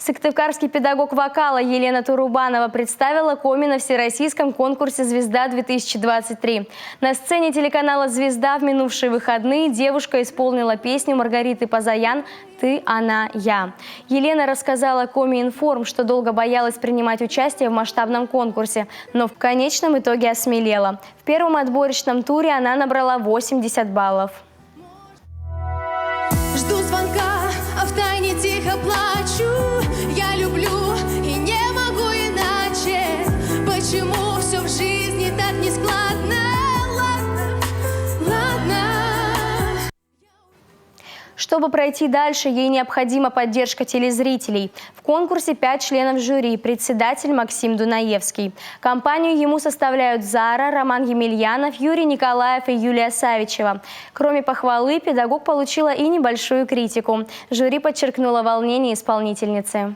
Сыктывкарский педагог вокала Елена Турубанова представила Коми на всероссийском конкурсе «Звезда-2023». На сцене телеканала «Звезда» в минувшие выходные девушка исполнила песню Маргариты Позаян «Ты, она, я». Елена рассказала Коми Информ, что долго боялась принимать участие в масштабном конкурсе, но в конечном итоге осмелела. В первом отборочном туре она набрала 80 баллов. Жду звонка, а втайне тихо плачу. Я люблю и не могу иначе. Почему все в жизни так нескладно? Ладно. Чтобы пройти дальше, ей необходима поддержка телезрителей. В конкурсе 5 членов жюри, председатель Максим Дунаевский. Компанию ему составляют Зара, Роман Емельянов, Юрий Николаев и Юлия Савичева. Кроме похвалы, педагог получила и небольшую критику. Жюри подчеркнуло волнение исполнительницы.